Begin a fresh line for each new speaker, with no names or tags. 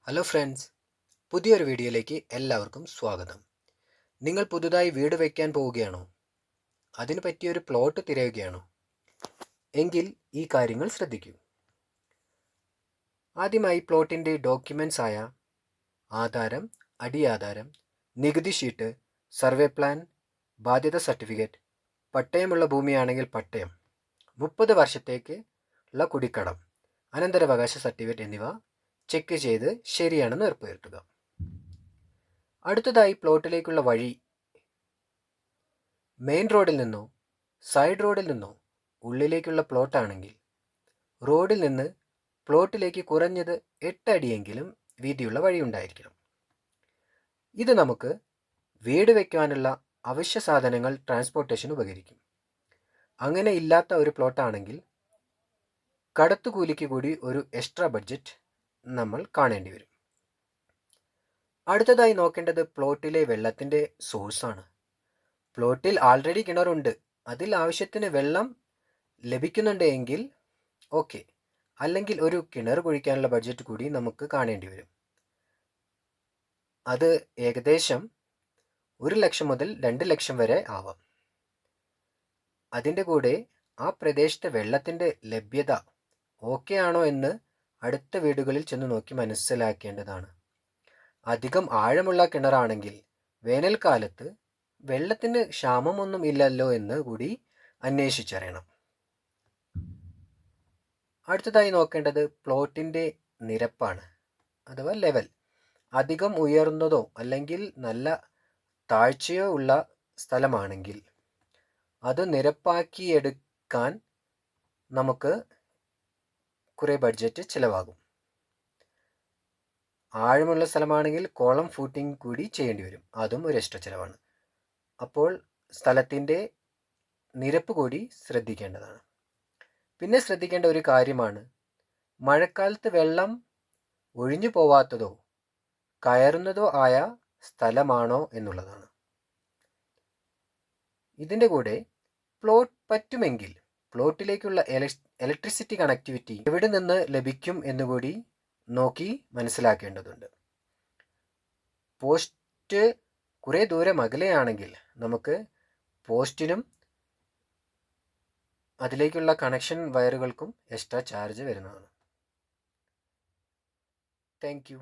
Hello friends, പുതിയൊരു വീഡിയോയിലേക്ക് എല്ലാവർക്കും സ്വാഗതം. നിങ്ങൾ പുതുതായി വീട് വയ്ക്കാൻ പോവുകയാണോ? അതിനു പറ്റിയൊരു പ്ലോട്ട് തിരയുകയാണോ? എങ്കിൽ ഈ കാര്യങ്ങൾ ശ്രദ്ധിക്കൂ. ആദ്യമായി പ്ലോട്ടിൻ്റെ ഡോക്യുമെൻറ്റ്സ് ആയ ആധാരം, അടിയാധാരം, നികുതി ഷീറ്റ്, സർവേ പ്ലാൻ, ബാധ്യത സർട്ടിഫിക്കറ്റ്, പട്ടയമുള്ള ഭൂമിയാണെങ്കിൽ പട്ടയം, 30 വർഷത്തേക്ക് ഉള്ള കുടിക്കടം, അനന്തരാവകാശ സർട്ടിഫിക്കറ്റ് എന്നിവ ചെക്ക് ചെയ്ത് ശരിയാണെന്ന് ഉറപ്പുവരുത്തുക. അടുത്തതായി പ്ലോട്ടിലേക്കുള്ള വഴി മെയിൻ റോഡിൽ നിന്നോ സൈഡ് റോഡിൽ നിന്നോ ഉള്ളിലേക്കുള്ള പ്ലോട്ടാണെങ്കിൽ റോഡിൽ നിന്ന് പ്ലോട്ടിലേക്ക് കുറഞ്ഞത് 8 അടിയെങ്കിലും വീതിയുള്ള വഴിയുണ്ടായിരിക്കണം. ഇത് നമുക്ക് വീട് വയ്ക്കാനുള്ള അവശ്യ സാധനങ്ങൾ ട്രാൻസ്പോർട്ടേഷൻ ഉപകരിക്കും. അങ്ങനെ ഇല്ലാത്ത ഒരു പ്ലോട്ടാണെങ്കിൽ കടത്തുകൂലിക്ക് കൂടി ഒരു എക്സ്ട്രാ ബഡ്ജറ്റ് നമ്മൾ കാണേണ്ടി വരും. അടുത്തതായി നോക്കേണ്ടത് പ്ലോട്ടിലെ വെള്ളത്തിൻ്റെ സോഴ്സാണ്. പ്ലോട്ടിൽ ആൾറെഡി കിണറുണ്ട്, അതിൽ ആവശ്യത്തിന് വെള്ളം ലഭിക്കുന്നുണ്ട് എങ്കിൽ ഓക്കെ, അല്ലെങ്കിൽ ഒരു കിണർ കുഴിക്കാനുള്ള ബഡ്ജറ്റ് കൂടി നമുക്ക് കാണേണ്ടി വരും. അത് ഏകദേശം 1 ലക്ഷം മുതൽ 2 ലക്ഷം വരെ ആവാം. അതിൻ്റെ കൂടെ ആ പ്രദേശത്തെ വെള്ളത്തിൻ്റെ ലഭ്യത ഓക്കെ ആണോ എന്ന് അടുത്ത വീടുകളിൽ ചെന്ന് നോക്കി മനസ്സിലാക്കേണ്ടതാണ്. അധികം ആഴമുള്ള കിണറാണെങ്കിൽ വേനൽക്കാലത്ത് വെള്ളത്തിന് ക്ഷാമമൊന്നും ഇല്ലല്ലോ എന്ന് കൂടി അന്വേഷിച്ചറിയണം. അടുത്തതായി നോക്കേണ്ടത് പ്ലോട്ടിൻ്റെ നിരപ്പാണ്, അഥവാ ലെവൽ. അധികം ഉയർന്നതോ അല്ലെങ്കിൽ നല്ല താഴ്ചയോ ഉള്ള സ്ഥലമാണെങ്കിൽ അത് നിരപ്പാക്കിയെടുക്കാൻ നമുക്ക് കുറേ ബഡ്ജറ്റ് ചിലവാകും. ആഴമുള്ള സ്ഥലമാണെങ്കിൽ കോളം ഫൂട്ടിംഗ് കൂടി ചെയ്യേണ്ടി വരും, അതും ഒരു എക്സ്ട്രാ ചിലവാണ്. അപ്പോൾ സ്ഥലത്തിൻ്റെ നിരപ്പ് കൂടി ശ്രദ്ധിക്കേണ്ടതാണ്. പിന്നെ ശ്രദ്ധിക്കേണ്ട ഒരു കാര്യമാണ് മഴക്കാലത്ത് വെള്ളം ഒഴിഞ്ഞു പോവാത്തതോ കയറുന്നതോ ആയ സ്ഥലമാണോ എന്നുള്ളതാണ്. ഇതിൻ്റെ കൂടെ പ്ലോട്ട് പറ്റുമെങ്കിൽ പ്ലോട്ടിലേക്കുള്ള ഇലക്ട്രിസിറ്റി കണക്ടിവിറ്റി എവിടെ നിന്ന് ലഭിക്കും എന്നുകൂടി നോക്കി മനസ്സിലാക്കേണ്ടതുണ്ട്. പോസ്റ്റ് കുറേ ദൂരം അകലെയാണെങ്കിൽ നമുക്ക് പോസ്റ്റിനും അതിലേക്കുള്ള കണക്ഷൻ വയറുകൾക്കും എക്സ്ട്രാ ചാർജ് വരുന്നതാണ്. Thank you.